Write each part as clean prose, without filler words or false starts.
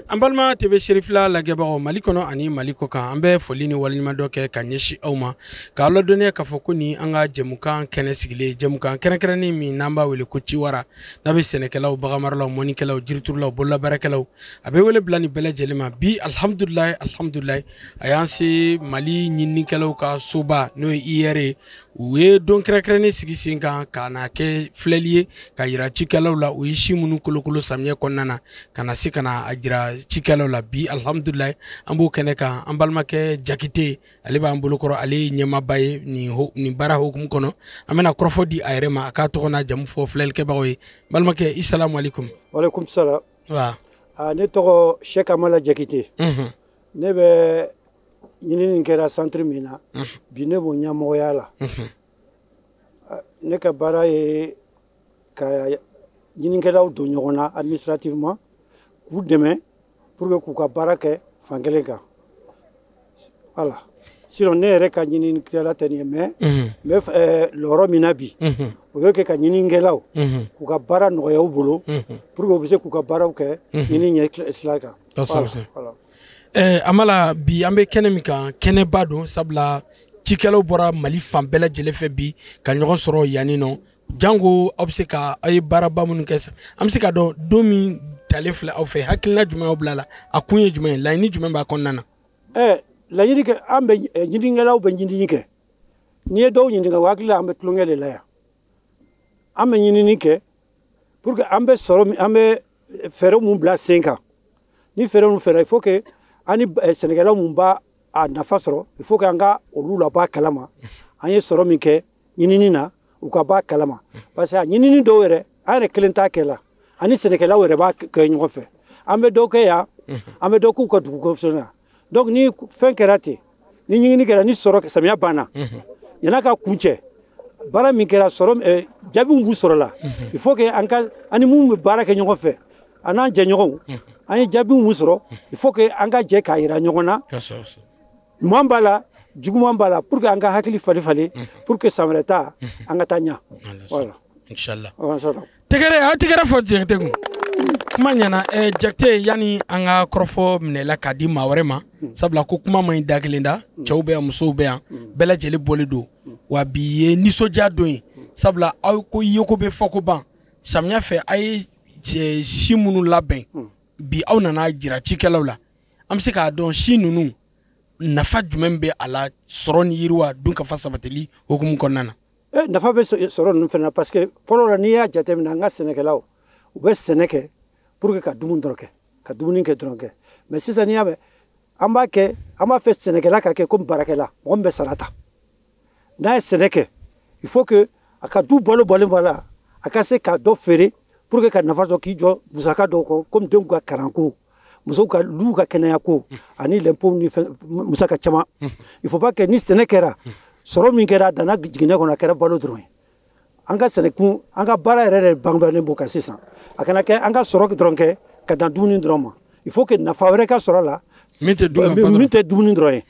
Ambalma TV Sherifla lageba Mali kono ani Mali koka ambe folini walima doke kanyeshi auma ka Allah doniya ka fokuni anga jemukan kene sigile jemukan kene mi namba wele ko ciwara nabe senekelaw bagamarlaw monikelaw jirturlaw bolla barakelaw abe wele blani bele jelema bi alhamdulillah ayansi Mali nyinikelaw ka soba no iyere we don kene sigi sinka kana ke flelier ka yira cikelaw la o yishi munu kolokolo samye konnana kana sikana ajira cikelaw la bi alhamdulillah ambo kene ka ambalma ke jakite ale ba ambolo koro ale nyema baye ni bara hukum kono amena krofodi ayrema aka to na jam fo flel ke bawoy balma ke assalamu alaikum wa alaikum salam wa ne to Cheikh Amala Jakite ne be ñini kera centre mina bi ne bo nyamo yala ne ka bara e ka ñini kera do ñogona administrativement ku deme pour que ku ka bara ke fangele ka voilà sinon ne re ka ñini kera tani mais loro mina bi o yo ke ka ñini ngelaw ku ka bara no yaw bolo pour que bise ku ka bara ke ñini ñe islaka voilà amala bi ambe kene mika kene bado sabla cikelo bora Mali fan bela jelefe bi ka ñogo soro yanino jango obseka ay baraba mun kessa am sika do domi talef la ofe hakilna juma oblala akunye juma la ni juma ba konnana la yidi ke ambe ñindi ngelaw be ñindi ñike ni do ñindi nga wakila ambe tlungele la ya ambe ñindi ñike pour que ambe soro ambe fero mun bla 5 ans ni fero mun fero il faut que ani Sénégalais mun ba a nafa sɔrɔ il faut que anga olu la ba kalama an ye sɔrɔ min kɛ ɲinini na u ka ba kalama parce que a ɲinini dɔw yɛrɛ an yɛrɛ kelen t'a kɛ la ani Sénégalais yɛrɛ b'a kɛ ɲɔgɔn fɛ an bɛ dɔw kɛ yan an bɛ dɔw k'u ka dugu kɔfɛ na donc ni fɛn kɛra ten ni ɲinini kɛra ni sɔrɔ samiya banna yan'a ka kuncɛ baara min kɛra sɔrɔ jaabiw b'u sɔrɔ la il faut que an ka ani mun bɛ baara kɛ ɲɔgɔn fɛ an n'an jɛɲɔgɔnw an ye jaabiw mun sɔrɔ il faut que an ka jɛ k'a yira ɲɔgɔn na ɲuman b'a la juguman b'a la pour que an ka hakili falen pour que san wɛrɛ ta an ka taa ɲa voilà inchallah tigɛrɛ fɔ Jakite kun kuma ɲana Jakite yani an ka kɔrɔfɔ minɛla k'a di maa wɛrɛ ma sabula ko kuma man ɲi da kelen da cɛw bɛ yan musow bɛ yan bɛɛ lajɛlen bɔlen don wa bi ye nisɔndiya don ye sabula aw ko yeko bɛ fɔ ko ban samiya fɛ a ye si minnu labɛn bi aw nana jira cikɛlaw la an bɛ se k'a dɔn si ninnu nafa jumɛn bɛ a la sɔrɔ ni yiriwa dun ka fa sabatili hukumu kɔnɔna na nafa bɛ sɔrɔ ninnu fana parce que fɔlɔ la n'i y'a jateminɛ an ka sɛnɛkɛlaw u bɛ sɛnɛ kɛ pour que ka dumuni dɔrɔn kɛ ka dumuni kɛ dɔrɔn kɛ mais sisan n'i y'a mɛn an b'a fɛ sɛnɛkɛla ka kɛ comme baarakɛla mɔgɔ min bɛ sara ta n'a ye sɛnɛ kɛ il faut que a ka du bɔlen bɔ a la a ka se ka dɔ feere pour que ka nafa dɔ k'i jɔ musaka dɔw kɔ comme denw ka karanko musow ka lu ka kɛnɛyako ani l'impôt ni musaka caman il faut pas que ni sɛnɛ kɛra sɔrɔ min kɛra dana jiginɛ kɔnɔ a kɛra balo dɔrɔn ye an ka sɛnɛkun an ka baara yɛrɛ de bangebalen bɔ kan sisan a kana kɛ an ka sɔrɔ dɔrɔn kɛ ka dan dumuni dɔrɔn ma il faut que nafa wɛrɛ ka sɔrɔ la min tɛ dumuni dɔrɔn ye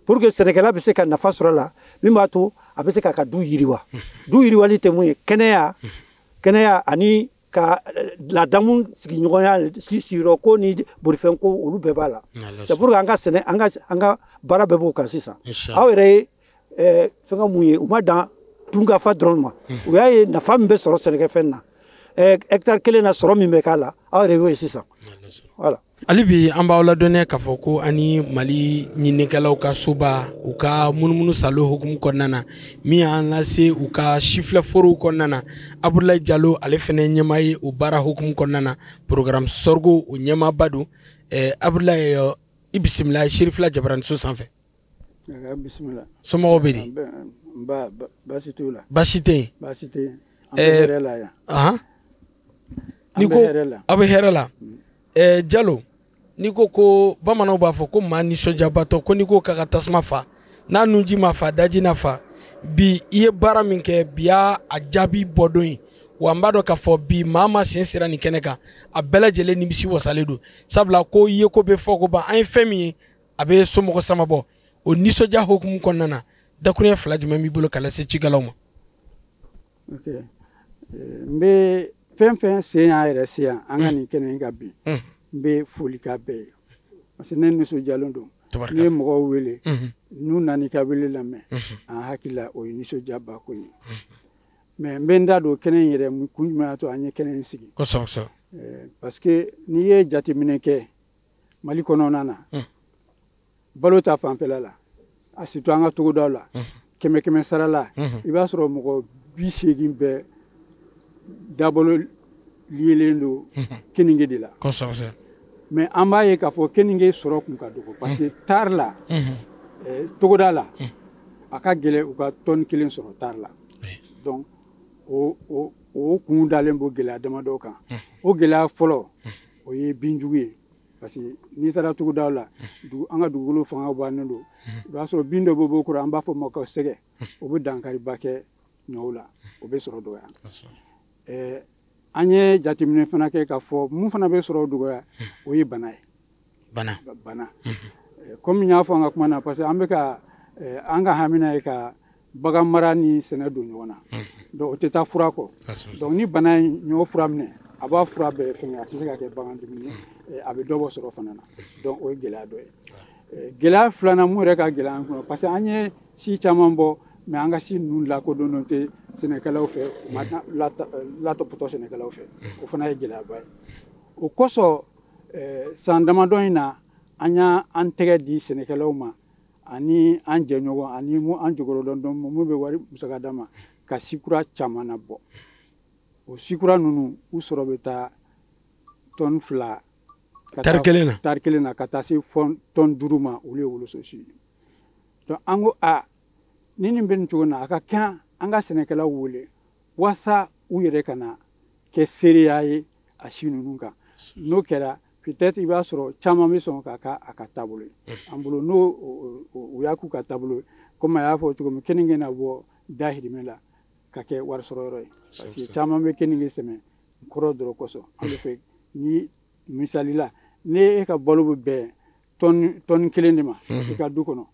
pour que sɛnɛkɛla bɛ se ka nafa sɔrɔ la min b'a to a bɛ se k'a ka du yiriwa du yiriwali tɛ mun ye kɛnɛya ani ka ladamu sigiɲɔgɔnya siyɔrɔ ko ni bolifɛn ko olu bɛɛ b'a la c'est pour que an ka sɛnɛ an ka baara bɛɛ b'o kan sisan aw yɛrɛ ye fɛn mun ye u ma dan dunkafa dɔrɔn ma u y'a ye nafa min bɛ sɔrɔ sɛnɛkɛfɛn na hectare kelen na sɔrɔ min bɛ k'a la aw yɛrɛ y'o ye sisan voilà hali bi an b'aw ladɔnniya k'a fɔ ko ani Mali ɲininikɛlaw ka soba u ka munumunu salo hukumu kɔnɔna na min y'an lase u ka sifilɛ forow kɔnɔna na Abudulayi Jalo ale fana ɲɛmaa ye o baara hukumu kɔnɔna na programme Sorgho o ɲɛmaaba don Abudulayi i bisimila Sherifila Jabaraniso sanfɛ bisimila somɔgɔw bɛ di baasi t'u la baasi tɛ yen an bɛ hɛrɛ la yan ni ko aw bɛ hɛrɛ la Jalo n'i ko bamananw b'a fɔ ko maa nisɔndiyabatɔ ko n'i ko k'a ka tasuma fa n'a nunji ma fa daji na fa bi i ye baara min kɛ bi y'a jaabi bɔ don ye wa n b'a dɔn k'a fɔ bi maa ma sen sera nin kɛnɛ kan a bɛɛ lajɛlen nimisi wasalen don sabula ko i ye ko bɛ fɔ ko ban an ye fɛn min ye a bɛ somɔgɔ sama bɔ o nisɔndiya hukumu kɔnɔna na dakuruɲɛ 2 jumɛn b'i bolo ka lase cikɛlaw ma. mbe fɛn sen y'a yɛrɛ se yan an ka nin kɛnɛ in ka bi n bɛ foli k'a bɛɛ ye parce que ne nisɔndiyalen don n'i ye mɔgɔw wele n'u nana i ka wele lamɛn an hakili la o ye nisɔndiya baako ye mais n bɛ n da don kɛnɛ in yɛrɛ kun jumɛn y'a to an ye kɛnɛ in sigi parce que n'i ye jateminɛ kɛ Mali kɔnɔna na balo ta fanfɛla la a surtout an ka togodaw la kɛmɛ sara la i b'a sɔrɔ mɔgɔ 80 bɛɛ dabolo lielen don keninge de la mais an b'a ye k'a fɔ keninge sɔrɔ kun ka dɔgɔ parce que tari la togoda la a ka gɛlɛn u ka tɔni 1 sɔrɔ tari la donc o kun dalen b'o gɛlɛya damadɔ kan o gɛlɛya fɔlɔ o ye binjugu ye parce que n'i sera togodaw la an ka dugukolo fanga bannen don i b'a sɔrɔ bin dɔ bɛ bɔ kɔrɔ an b'a fɔ ma ko sɛgɛ o bɛ dankariba kɛ ɲɔw la o bɛ sɔrɔ dɔgɔya an ye jateminɛ fana kɛ k'a fɔ mun fana bɛ sɔrɔ dɔgɔya o ye bana ye bana comme n y'a fɔ an ka kuma na parce que an bɛ ka an ka hamina ye ka bagan mara ni sɛnɛ don ɲɔgɔn na donc o tɛ taa fura kɔ donc ni bana in ɲɔgɔn fura minɛ a b'a fura bɛɛ fɛngɛ a tɛ se ka kɛ bagan dumuni a bɛ dɔ bɔ sɔrɔ fana na donc o ye gɛlɛya dɔ ye gɛlɛya filanan mun yɛrɛ ka gɛlɛya an kɔnɔ parce que an ye si caman bɔ mais an ka si ninnu lakodɔnnen tɛ sɛnɛkɛlaw fɛ u ma latɔpɔtɔ sɛnɛkɛlaw fɛ o fana ye gɛlɛyaba ye o kosɔn san damadɔ in na an y'an tɛgɛ di sɛnɛkɛlaw ma ani an jɛɲɔgɔn ani an jɔyɔrɔdɔn mun bɛ wari musaka d'a ma ka sikura caman na bɔ o sikura ninnu u sɔrɔ bɛ taa tɔni 2 tari kelen na ka taa se tɔni 5 ma olu ye wolososi ye donc an ko ni nin bɛ nin cogo na a ka kan an ka sɛnɛkɛlaw wele walasa u yɛrɛ ka na kɛ seereya ye a si ninnu kan n'o kɛra peut-être i b'a sɔrɔ caman bɛ sɔn k'a ka taabolo ye an bolo n'o u y'a k'u ka taabolo ye comme a y'a fɔ cogo min keninge na bɔ dahirimɛ la ka kɛ warisɔrɔyɔrɔ ye parce que caman bɛ keninge sɛnɛ kɔrɔ dɔrɔn kosɔn an bɛ fɛ ni misali la ne ka balo bɛ bɛn tɔni 1 de ma i ka du kɔnɔ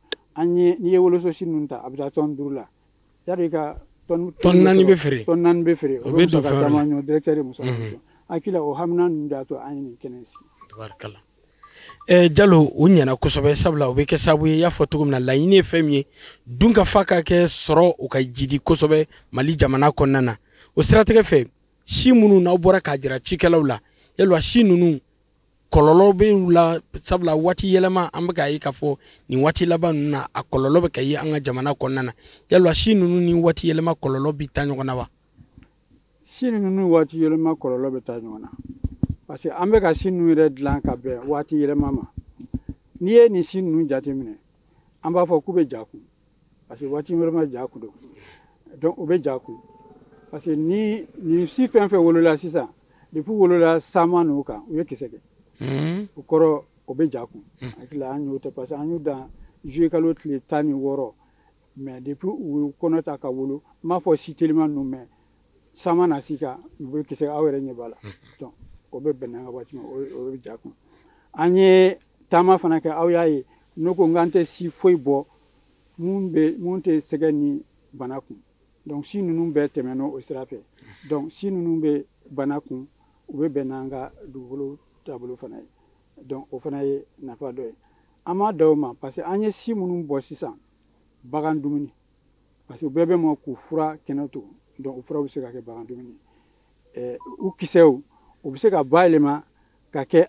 n'i ye wolososi ninnu ta a bɛ taa tɔni 5 la yari i ka tɔni 4 bɛ feere o bɛ musaka caman ɲɔ directeur ye musaka sɔrɔ hakili la o hamina ninnu de y'a to an ye nin kɛnɛ sigi Jalo o ɲɛna kosɛbɛ sabula o bɛ kɛ sababu ye i y'a fɔ cogo min na laɲini ye fɛn min ye dunkafa ka kɛ sɔrɔ o ka jidi kosɛbɛ Mali jamana kɔnɔna na o siratigɛ fɛ si minnu n'aw bɔra k'a jira cikɛlaw la yalima si ninnu kɔlɔlɔ bɛ u la sabula waati yɛlɛma an bɛ k'a ye k'a fɔ nin waati laban ninnu na a kɔlɔlɔ bɛ ka ye an ka jamana kɔnɔna na yalima si ninnu ni waati yɛlɛma kɔlɔlɔ bɛ taa ɲɔgɔn na wa si ninnu waati yɛlɛma kɔlɔlɔ bɛ taa ɲɔgɔn na parce que an bɛ ka si ninnu yɛrɛ dilan ka bɛn waati yɛlɛma ma n'i ye nin si ninnu jateminɛ an b'a fɔ k'u bɛ ja kun parce que waati yɛlɛma ja kun don donc u bɛ ja kun parce que ni si fɛn fɛn wolola sisan depuis wolola sama ninnu kan u ye kisɛ kɛ o kɔrɔ o bɛ ja kun hakili la an y'o tɛ parce que an y'u dan juillet kalo tile 16 mais depuis u ye kɔnɔ ta ka wolo n m'a fɔ si telima ninnu mais sama na si kan u bɛ kisɛ aw yɛrɛ ɲɛ b'a la donc o bɛ bɛn n'an ka waati ma o bɛ ja kun an ye taama fana kɛ aw y'a ye ne ko n k'an tɛ si foyi bɔ mun tɛ sɛgɛ ni bana kun donc si ninnu bɛɛ tɛmɛna o sira fɛ donc si ninnu bɛ bana kun u bɛ bɛn n'an ka dugukolo taabolo fana ye donc o fana ye nafa dɔ ye an m'a da o ma parce que an ye si minnu bɔ sisan bagan dumuni parce que u bɛɛ bɛ ma k'u fura kɛnɛ to donc o fura bɛ se ka kɛ bagan dumuni u kisɛw u bɛ se ka bayɛlɛma ka kɛ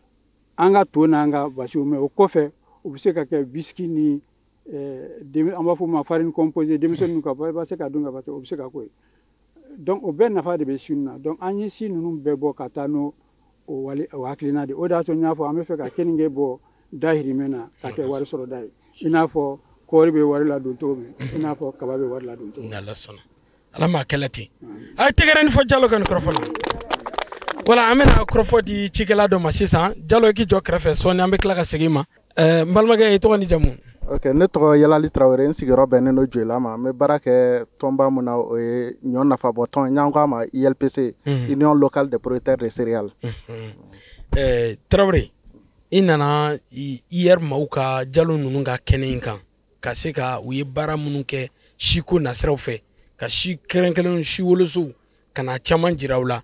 an ka to n'an ka basiw mais o kɔfɛ u bɛ se ka kɛ biscuit ni an b'a fɔ o ma farine composée denmisɛnninw ka i b'a se ka dun ka ban o bɛ se ka k'o ye donc o bɛɛ nafa de bɛ si ninnu na donc an ye si ninnu bɛɛ bɔ ka taa n'o hakilina de o de y'a to n y'a fɔ an bɛ fɛ ka keninge bɔ dahirimɛ na ka kɛ wari sɔrɔ da ye i n'a fɔ kɔɔri bɛ wari ladon cogo min i n'a fɔ kaba bɛ wari ladon cogo min. Ala m'a kɛlɛ ten a ye tɛgɛrɛnin fɔ Jalo ka nin kɔrɔfɔ la wala an bɛna kɔrɔfɔ di cikɛla dɔ ma sisan Jalo i k'i jɔ kɛrɛfɛ sɔɔni an bɛ tila ka segin ma n balimakɛ i tɔgɔ ni jamu. Ok, ne tɔgɔ Yalali Traoré n sigiyɔrɔ bɛnnen don Joila ma n bɛ baara kɛ tɔnba mun na o ye ɲɔ nafabɔtɔn n'an k'a ma ILPC Union locale des producteurs de céréales. Traoré i nana IR maaw ka Jalo ninnu ka kɛnɛ in kan ka se ka u ye baara minnu kɛ siko nasiraw fɛ ka si kɛrɛnkɛrɛn si wolosow kana caman jira u la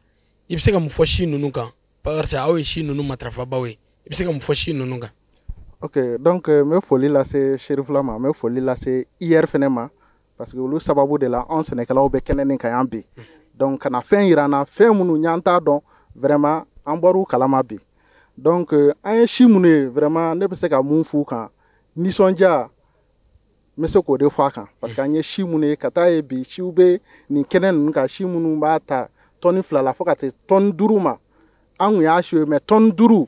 i bɛ se ka mun fɔ si ninnu kan parce que aw ye si ninnu matarafabaw ye i bɛ se ka mun fɔ si ninnu kan. Ok, donc n bɛ foli lase Serifula ma, n bɛ foli lase IR fɛnɛ ma parce que olu sababu de la anw sɛnɛkɛlaw bɛ kɛnɛ nin kan yan bi. Donc kana fɛn yira n na fɛn minnu ɲ'an t'a dɔn vraiment an bɔr'u kalama bi. Donc an ye si minnu ye vraiment ne bɛ se ka mun f'u kan nisɔndiya n bɛ se k'o de fɔ a kan parce que an ye si minnu ye ka taa ye bi siw bɛ nin kɛnɛ ninnu kan si minnu b'a ta tɔni 2 la fo ka se tɔni 5 ma. An kun y'a su ye mais tɔni 5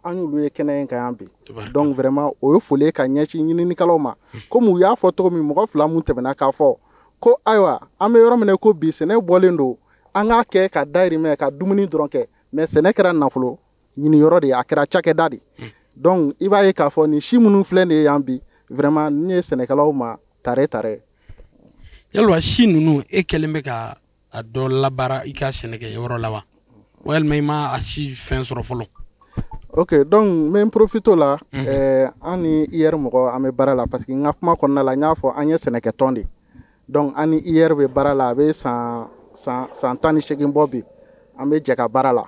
an y'olu ye kɛnɛ in kan yan bi. Donc vraiment o ye foli ka ɲɛsin ɲininikɛlaw ma comme u y'a fɔ cogo min mɔgɔ 2 mun tɛmɛna k'a fɔ ko ayiwa an bɛ yɔrɔ min ko bi sɛnɛ bɔlen don an k'a kɛ ka dayirimɛ ka dumuni dɔrɔn kɛ mais sɛnɛ kɛra nafolo ɲini yɔrɔ de ye a kɛra cakɛda de. Donc i b'a ye k'a fɔ ni si minnu filɛ nin ye yan bi vraiment ni ye sɛnɛkɛlaw ma tare. Yalwa si ninnu e kɛlen bɛ ka a dɔ labaara i ka sɛnɛkɛ yɔrɔ la wa walima i ma a si fɛn sɔrɔ fɔlɔ. Ok, donc n bɛ n profite o la an ni IR mɔgɔ an bɛ baara la parce que n ka kuma kɔnɔna la n y'a fɔ an ye sɛnɛkɛtɔn de donc an ni IR bɛ baara la a bɛ san 18 bɔ bi an bɛ jɛ ka baara la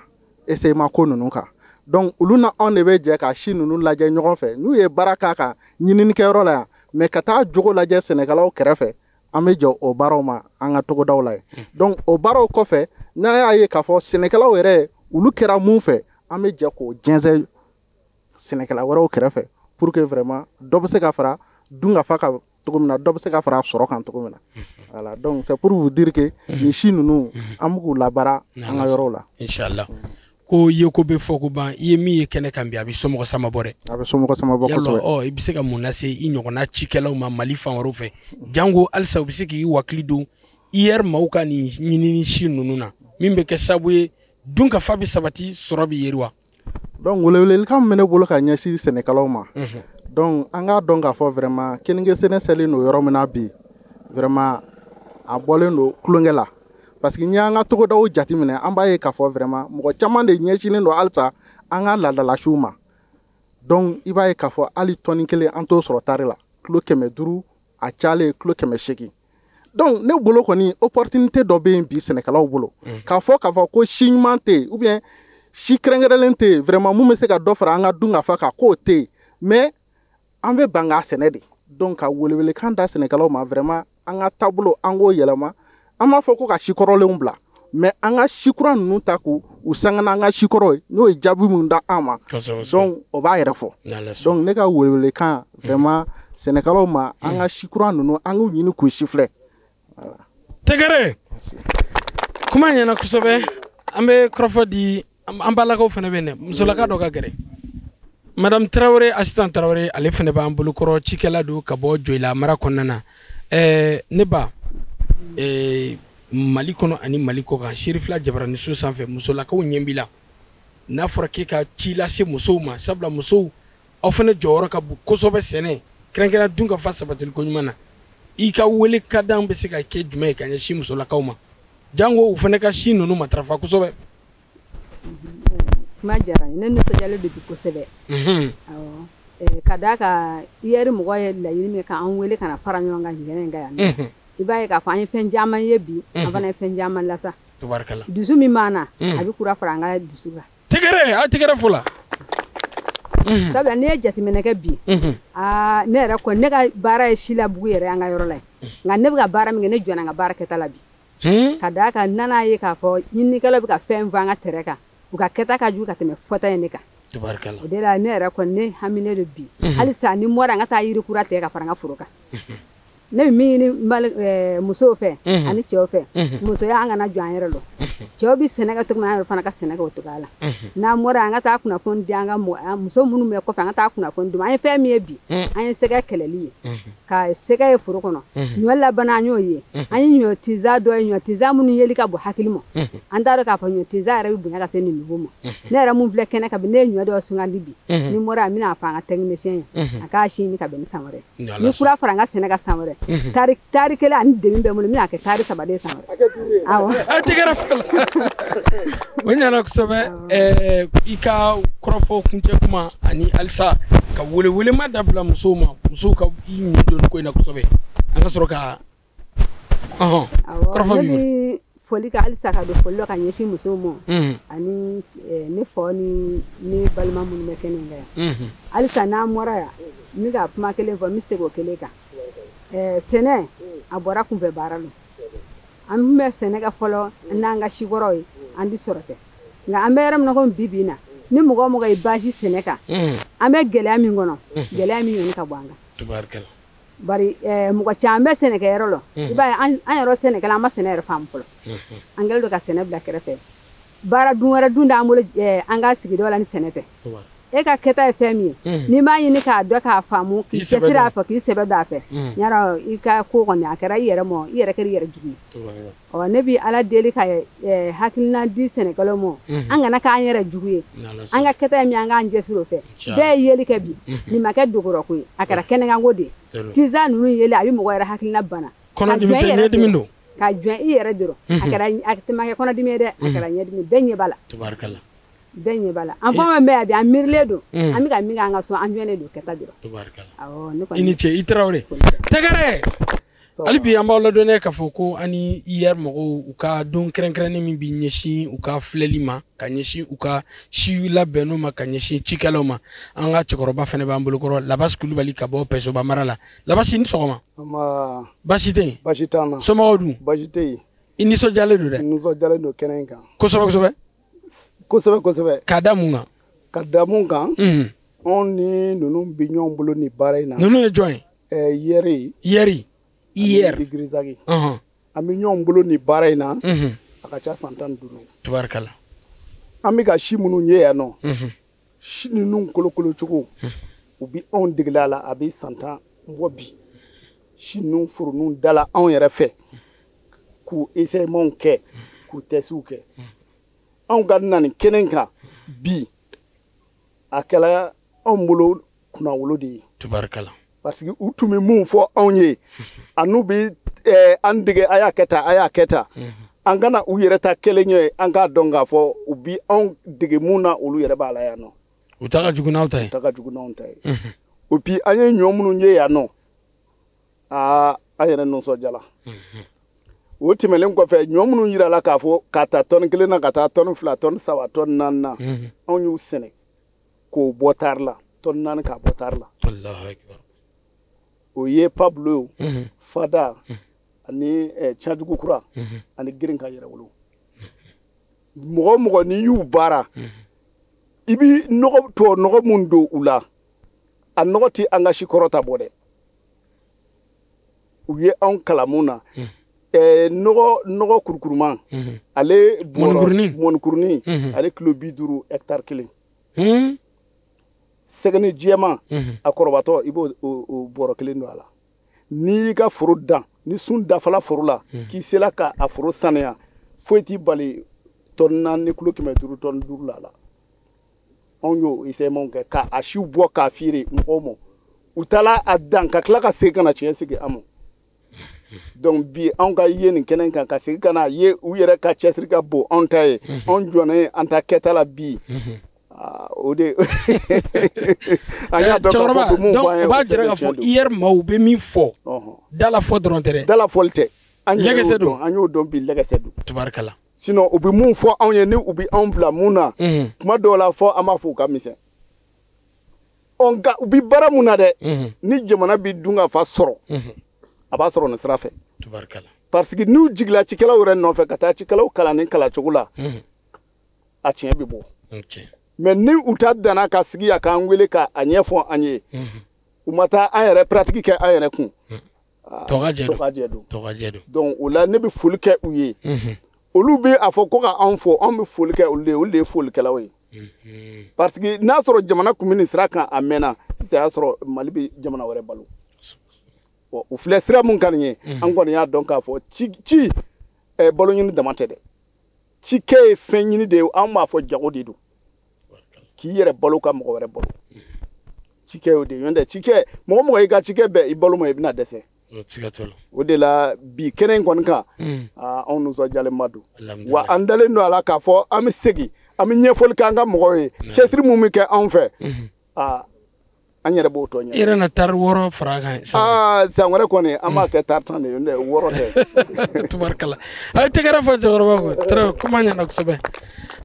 essayement ko ninnu kan donc olu na anw de bɛ jɛ ka si ninnu lajɛ ɲɔgɔn fɛ n'u ye baara k'a kan ɲininikɛyɔrɔ la yan mais ka taa jogo lajɛ sɛnɛkɛlaw kɛrɛfɛ an bɛ jɔ o baaraw ma an ka togodaw la ye donc o baaraw kɔfɛ n'a y'a ye k'a fɔ sɛnɛkɛlaw yɛrɛ olu kɛra mun fɛ an bɛ jɛ k'o jɛnsɛn sɛnɛkɛla wɛrɛw kɛrɛfɛ pour que vraiment dɔ bɛ se ka fara dunkafa kan cogo min na dɔ bɛ se ka fara sɔrɔ kan cogo min na voilà donc c'est pour vous dire que ni si ninnu an bɛ k'u labaara an ka yɔrɔw la. Inshallah ko ye ko bɛ fɔ ko ban i ye min ye kɛnɛ kan bi a bɛ somɔgɔ sama bɔ dɛ. A bɛ somɔgɔ sama bɔ kosɛbɛ. Yalɔ i bɛ se ka mun lase i ɲɔgɔnna cikɛlaw ma Mali fan wɛrɛw fɛ jango halisa u bɛ se k'i wakili don IR maaw ka nin ɲinini si ninnu na min bɛ kɛ sababu ye dunkafa bɛ sabati sɔrɔ bɛ yiriwa. Donc welewelekan min bɛ ne bolo ka ɲɛsin sɛnɛkɛlaw ma donc an k'a dɔn k'a fɔ vraiment keninge sɛnɛ sɛlen don yɔrɔ min na bi vraiment a bɔlen don tulonkɛ la parce que n'i y'an ka togodaw jateminɛ an b'a ye k'a fɔ vraiment mɔgɔ caman de ɲɛsinnen don halisa an ka laadalasiw ma donc i b'a ye k'a fɔ hali tɔni kelen an t'o sɔrɔ tari la kilo 500 a cayalen kilo 800 donc ne bolo kɔni opportunité dɔ bɛ yen bi sɛnɛkɛlaw bolo k'a fɔ ko si ɲuman tɛ yen ou bien si kɛrɛnkɛrɛnlen tɛ yen vraiment mun bɛ se ka dɔ fara an ka dunkafa kan k'o tɛ yen mais an bɛ ban k'a sɛnɛ de donc ka welewelekan da sɛnɛkɛlaw ma vraiment an ka taabolo an k'o yɛlɛma an m'a fɔ ko ka si kɔrɔlenw bila mais an ka si kura ninnu ta k'u sanga an ka si kɔrɔ ye n'o ye jaabi min da an ma donc o b'a yɛrɛ fɔ donc ne ka welewelekan vraiment sɛnɛkɛlaw ma an ka si kura ninnu an k'u ɲini k'u si filɛ. Tɛgɛrɛ kuma ɲɛna kosɛbɛ an bɛ kɔrɔfɔ di an balakaw fana bɛ yen dɛ musolaka dɔ ka gɛrɛ madame Tarawele assistant Tarawele ale fana b'an bolokɔrɔ cikɛla don ka bɔ Joyila mara kɔnɔna na ne ba Mali kɔnɔ ani Mali kɔ kan Serifula Jabaraniso sanfɛ musolakaw ɲɛ b'i la n'a fɔra k'e ka ci lase musow ma sabula musow aw fana jɔyɔrɔ ka bon kosɛbɛ sɛnɛ kɛrɛnkɛrɛn dunkafa sabatili ko ɲuman na i ka wele ka dan bɛ se ka kɛ jumɛn ye ka ɲɛsin musolakaw ma jango u fana ka si ninnu matarafa kosɛbɛ. Kuma diyara n ye ne nisɔndiyalen don bi kosɛbɛ ka d'a kan IR mɔgɔ ye laɲini min k'an wele ka na fara ɲɔgɔn kan ɲɛnɛ in kan yan i b'a ye k'a fɔ an ye fɛn caman ye bi an fana ye fɛn caman lasa dusu min b'an na a bɛ kura fara an ka dusu kan. Tɛgɛrɛ a tɛgɛrɛ fo la. Sabula n'i ye jateminɛ kɛ bi ne yɛrɛ kɔni ne ka baara ye Silabugu yɛrɛ an ka yɔrɔ la nka ne bɛ ka baara min kɛ ne jɔnna n ka baara kɛta la bi ka d'a kan nan'a ye k'a fɔ ɲininikɛlaw bɛ ka fɛn fɔ an ka terrain kan u ka kɛta ka jugu ka tɛmɛ fɔta in de kan o de la ne yɛrɛ kɔni ne haminen don bi halisa ni mɔra an ka taa yiri kura tigɛ ka fara an ka foro kan ne bɛ min ɲini musow fɛ ani cɛw fɛ musoya an kana jɔ an yɛrɛ lɔ cɛw bɛ sɛnɛ kɛ cogo min na an yɛrɛ fana ka sɛnɛ kɛ o cogoya la n'an mɔra an ka taa kunnafoni di an ka muso minnu bɛ kɔfɛ an ka taa kunnafoni di an ye fɛn min ye bi an ye sɛgɛ kɛlɛli ye ka sɛgɛ ye foro kɔnɔ ɲɔ labana an y'o ye an ye ɲɔ tiza dɔ ye ɲɔ tiza minnu yeli ka bɔ hakili ma an t'a dɔn k'a fɔ ɲɔ tiza yɛrɛ bɛ bonya ka se nin niveau ma ne yɛrɛ mun filɛ kɛnɛ kan bi ne ye ɲɔ dɔ sugandi bi ni mɔra an bɛna fɔ an ka technicien ye a k'a si ɲini ka bɛn ni san wɛrɛ ni kura fara an ka sɛnɛ ka san wɛrɛ tari kelen ani demi bɛ n bolo n bɛna kɛ tari 3 de san wɛrɛ awɔ a tigɛra fɔlɔ o ɲana kosɛbɛ i ka kɔrɔfɔ kuncɛ kuma ani halisa ka welewelema dabila musow ma musow ka i ɲini don ko in na kosɛbɛ an ka sɔrɔ ka kɔrɔfɔ ne bɛ foli ka halisa ka don foli ka ɲɛsin musow ma ani ne fɔ ni balima minnu bɛ kɛnɛ kan yan halisa n'an bɔra yan n bɛ ka kuma kelen fɔ n bɛ segin o kelen kan sɛnɛ a bɔra kunfɛ baara la an tun bɛ sɛnɛ kɛ fɔlɔ n'an ka sikɔrɔw ye an di sɔrɔ tɛ nka an bɛ yɔrɔ min na ko bi bi in na ni mɔgɔ o mɔgɔ ye baasi sɛnɛ kan an bɛ gɛlɛya min kɔnɔ gɛlɛya min yɔrɔ ka bɔ an kan bari mɔgɔ caman bɛ sɛnɛkɛyɔrɔ la i b'a ye an yɛrɛ sɛnɛkɛla an ma sɛnɛ yɛrɛ faamu fɔlɔ an kɛlen don ka sɛnɛ bila kɛrɛfɛ baara dun wɛrɛ dun d'an bolo an ka sigidaw la ni sɛnɛ tɛ e ka kɛta ye fɛn min ye n'i m'a ɲini k'a dɔn k'a faamu k'i cɛsiri a fɛ k'i sɛbɛ don a fɛ yarɔ i ka ko kɔni a kɛra i yɛrɛ ma i yɛrɛ kɛra i yɛrɛ jugu ye ne bi ala deli ka hakilina di sɛnɛkɛlaw ma an kana k'an yɛrɛ jugu ye an ka kɛta ye min an k'an cɛsiri o fɛ bɛɛ ye yeli kɛ bi nin ma kɛ dogorɔko ye a kɛra kɛnɛkanko de ye tiza ninnu yeli a bɛ mɔgɔ yɛrɛ hakilina bana ka jɔn i yɛrɛ dɔrɔn a tɛmɛ kɛ kɔnɔdimi ye dɛ a kɛra ɲɛdimi bɛɛ ɲɛ b'a la bɛɛ ɲɛ b'a la an fɔ min bɛ yan bi an miirilen don an bɛ ka min kɛ an ka so an jɔnnen don kɛta dɔrɔn i ni ce i Tarawele tɛgɛrɛ hali bi an b'aw ladɔnnen k'a fɔ ko ani IER mɔgɔw u ka don kɛrɛnkɛrɛnnen min bi ɲɛsin u ka filɛli ma ka ɲɛsin u ka siw labɛnniw ma ka ɲɛsin cikɛlaw ma an ka cɛkɔrɔba fana b'an bolokɔrɔ Labasi Kulibali ka bɔ Pɛsoba mara la Labasi ni sɔgɔma baasi tɛ yen baasi t'an na somɔgɔw dun baasi tɛ yen i nisɔndiyalen don dɛ nisɔndiyalen don kɛnɛ in kan kosɛbɛ kosɛbɛ k'a da mun kan ka da mun kan anw ni ninnu bɛ ɲɔgɔn bolo ni baara in na ninnu ye jɔn ye IER Igirizagi an bɛ ɲɔgɔn bolo ni baara in na a ka ca san 15 tubaarikala an bɛ ka si minnu ye yan nɔ si ninnu kolokolo cogo u bɛ anw degela la a bɛ san 10 bɔ bi si ninnu foro ninnu dala anw yɛrɛ fɛ k'u essayements kɛ k'u tests kɛ anw ka na nin kɛnɛ kan bi a kɛla anw bolo kunnawolo de ye tubaarikala parce que u tun bɛ mun fɔ anw ye a n'u bɛ an dege a y'a kɛ tan an kana u yɛrɛ ta kelen ye an k'a dɔn k'a fɔ u bɛ anw dege mun na olu yɛrɛ b'a la yan nɔ u ta ka jugu n'aw ta ye et puis an ye ɲɔ minnu ye yan nɔ an yɛrɛ nisɔndiyara o tɛmɛnen kɔfɛ ɲɔ minnu yirala k'a fɔ ka taa tɔni 1 na ka taa tɔni 2 tɔni 3 tɔni 4 na anw y'u sɛnɛ k'o bɔ tari la tɔni 4 k'a bɔ tari la o ye Pablo Fada ani Cajugu Kura ani Girin ka yɛrɛwolo mɔgɔ mɔgɔ n'i y'u baara i bɛ nɔgɔ mun don u la a nɔgɔ tɛ an ka si kɔrɔ ta bɔ dɛ u ye anw kalan mun na nɔgɔ kurukuruman ale mɔnikurunin ale kilo 50 hectare 1 sɛgɛni jɛman a kɔrɔbatɔ i b'o bɔrɔ 1 don a la n'i y'i ka foro dan ni sun dafala foro la k'i sela ka a foro sanuya foyi t'i bali tɔni 4 ni kilo 500 tɔni 5 la anw y'o essayements kɛ ka a siw bɔ k'a feere mɔgɔw ma u taala a dan ka tila ka segin ka na tiɲɛ sigi an ma donc bi anw ka ye nin kɛnɛ kan ka segin ka na ye u yɛrɛ ka cɛsiri ka bon anw ta ye anw jɔnnen an ta kɛta la bi o de an y'a dɔn k'a fɔ ko mun fɔ an ye o b'a jira k'a fɔ IER maaw bɛ min fɔ dala fɔ dɔrɔn tɛ dɛ dala fɔli tɛ an y'o dɔn bi lɛgɛsɛ don tubaarikala sinon u bɛ mun fɔ anw ye ni u bɛ anw bila mun na kuma dɔw la fɔ an b'a fɔ u ka misɛn nka u bɛ baara mun na dɛ ni jamana bɛ dun ka fa sɔrɔ a b'a sɔrɔ nin sira fɛ parce que n'u jigila cikɛlaw yɛrɛ nɔfɛ ka taa cikɛlaw kalan ni kalancogo la a tiɲɛ bɛ bɔ mais ni u ta danna ka sigi yan k'an wele k'a ɲɛfɔ an ye u ma taa an yɛrɛ pratique kɛ an yɛrɛ kun tɔgɔjɛ don donc o la ne bɛ foli kɛ u ye olu bɛ a fɔ ko ka anw fɔ anw bɛ foli kɛ olu de ye folikɛlaw ye parce que n'a sɔrɔ jamana kun bɛ nin sira kan a mɛnna sisan y'a sɔrɔ Mali bɛ jamana wɛrɛ balo u filɛ sira mun ka nin ye an kɔni y'a dɔn k'a fɔ ci balo ɲini dama tɛ dɛ cikɛ ye fɛn ɲini de ye an b'a fɔ jago de don k'i yɛrɛ balo ka mɔgɔ wɛrɛ balo cikɛ y'o de ye n'o tɛ cikɛ mɔgɔ mɔgɔ i ka cikɛ bɛɛ i balo ma i bɛna dɛsɛ o de la bi kɛnɛ in kɔni kan anw nisɔndiyalenba don wa an dalen don a la k'a fɔ an bɛ segin an bɛ ɲɛfɔli kɛ an ka mɔgɔw ye cɛsiri mun bɛ kɛ anw fɛ an yɛrɛ b'o tɔ ɲɛ yɛrɛ na tari wɔɔrɔ fara kan san wɛrɛ kɔni an b'a kɛ tari 10 de wɔɔrɔ tɛ tubarkala a tɛgɛrɛ fɔ cɛkɔrɔba ko kuma ɲɛna kosɛbɛ